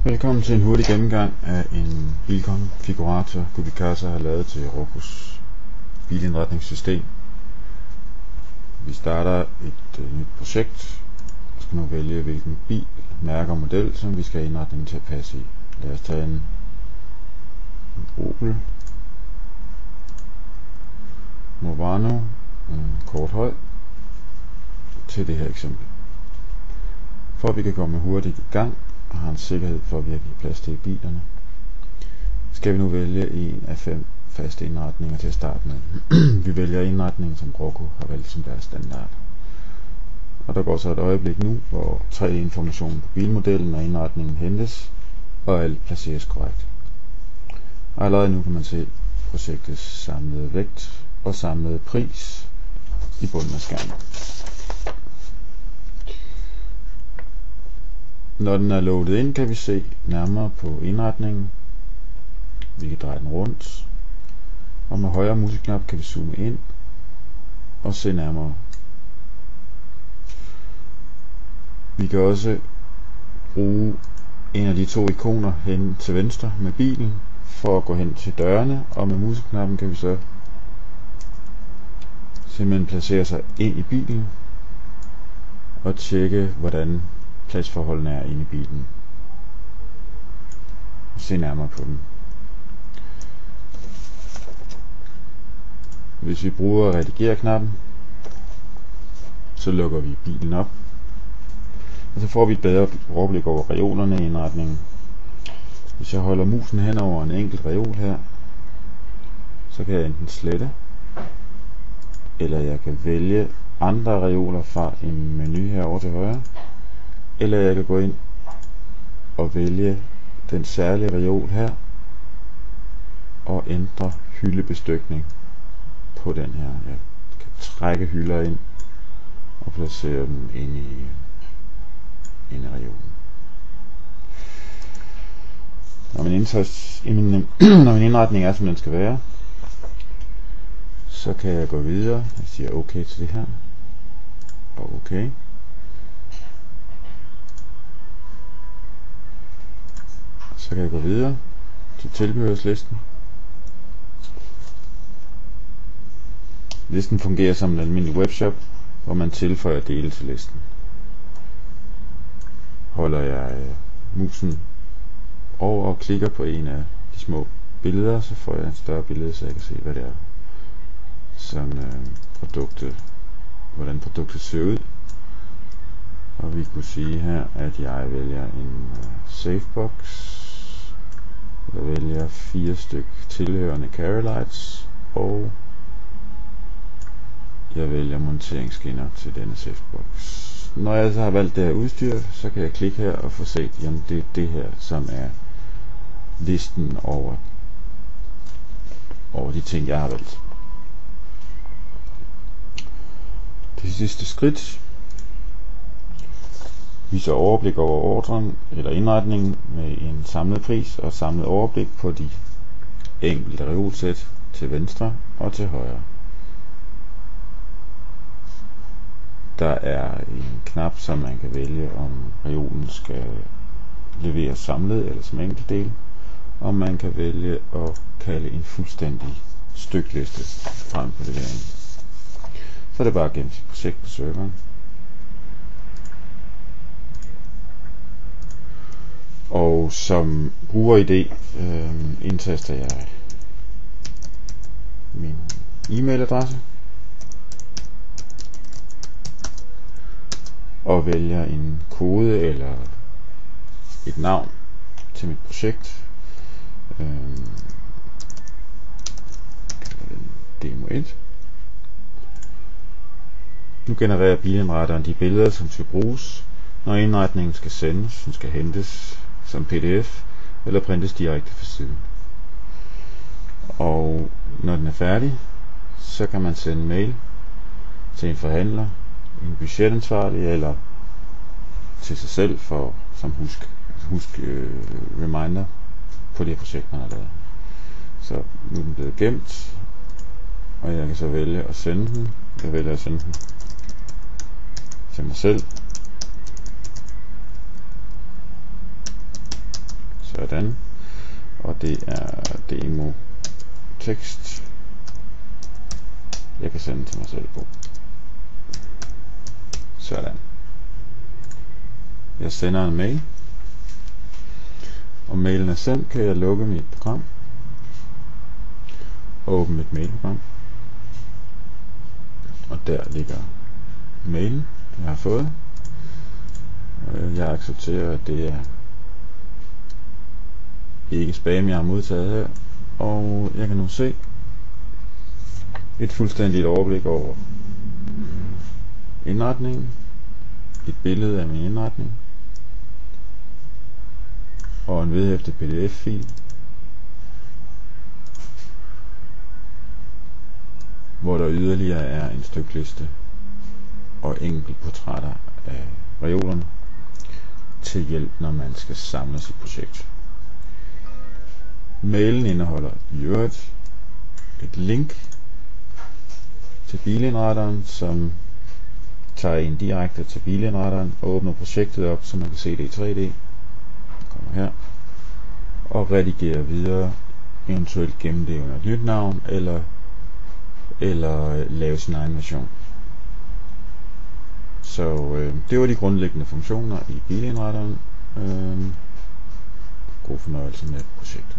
Velkommen til en hurtig gennemgang af en bilkonfigurator Kubicasa har lavet til Roccos bilindretningssystem. Vi starter et nyt projekt og skal nu vælge hvilken bil, mærke og model, som vi skal have indretningen til at passe i. Lad os tage en Opel Movano kort høj til det her eksempel. For at vi kan komme hurtigt i gang og har en sikkerhed for at vi har givet plads til i bilerne, skal vi nu vælge en af 5 faste indretninger til at starte med. Vi vælger indretningen, som Rocco har valgt som deres standard. Og der går så et øjeblik nu, hvor 3D-informationen på bilmodellen og indretningen hentes, og alt placeres korrekt. Og allerede nu kan man se projektets samlede vægt og samlede pris i bunden af skærmen. Når den er loadet ind, kan vi se nærmere på indretningen. Vi kan dreje den rundt, og med højre museknap kan vi zoome ind og se nærmere. Vi kan også bruge en af de 2 ikoner hen til venstre med bilen for at gå hen til dørene, og med museknappen kan vi så simpelthen placere sig ind i bilen og tjekke, hvordan pladsforholdene er inde i bilen. Se nærmere på den. Hvis vi bruger redigere-knappen, så lukker vi bilen op, og så får vi et bedre overblik over reolerne i indretningen. Hvis jeg holder musen hen over en enkelt reol her, så kan jeg enten slette, eller jeg kan vælge andre reoler fra en menu herovre til højre, eller jeg kan gå ind og vælge den særlige reol her og ændre hyldebestykning på den her. Jeg kan trække hylder ind og placere dem ind i reolen. Når min indretning er, som den skal være, så kan jeg gå videre. Jeg siger okay til det her, og okay. Så kan jeg gå videre til tilbehørslisten. Listen fungerer som en almindelig webshop, hvor man tilføjer dele til listen. Holder jeg musen over og klikker på en af de små billeder, så får jeg et større billede, så jeg kan se, hvad det er, som hvordan produktet ser ud. Og vi kunne sige her, at jeg vælger en safebox. Jeg vælger 4 styk tilhørende carrylights, og jeg vælger monteringsskinner til denne safebox. Når jeg så har valgt det her udstyr, så kan jeg klikke her og få set, jamen det er det her, som er listen over de ting, jeg har valgt. Det sidste skridt viser overblik over ordren eller indretningen med en samlet pris og samlet overblik på de enkelte reolsæt til venstre og til højre. Der er en knap, som man kan vælge, om reolen skal leveres samlet eller som enkeltdel, og man kan vælge at kalde en fuldstændig stykliste frem på det her. Så er det bare at gemme sit projekt på serveren. Og som bruger-ID indtaster jeg min e-mailadresse og vælger en kode eller et navn til mit projekt. Demo 1. Nu genererer bilindretteren de billeder, som skal bruges, når indretningen skal sendes. Den skal hentes som pdf eller printes direkte fra siden. Og når den er færdig, så kan man sende mail til en forhandler, en budgetansvarlig eller til sig selv for som husk reminder på det projekt, man har lavet. Så nu er den blevet gemt, og jeg kan så vælge at sende den. Jeg vælger at sende den til mig selv. sådan, og det er demo tekst. Jeg kan sende til mig selv på. Sådan. Jeg sender en mail. Og mailen er sendt, kan jeg lukke mit program. Åbne mit mailprogram. Og der ligger mailen, jeg har fået. Jeg accepterer, at det er ikke spam, jeg har modtaget her. Og jeg kan nu se et fuldstændigt overblik over indretningen. Et billede af min indretning. Og en vedhæftet pdf-fil. Hvor der yderligere er en stykliste og enkelte portrætter af reolerne til hjælp, når man skal samle sit projekt. Mailen indeholder i øvrigt et link til bilindretteren, som tager en direkte til bilindretteren og åbner projektet op, så man kan se det i 3D. Jeg kommer her og redigerer videre, eventuelt gemme det under et nyt navn eller lave sin egen version. Så det var de grundlæggende funktioner i bilindretteren. God fornøjelse med projektet.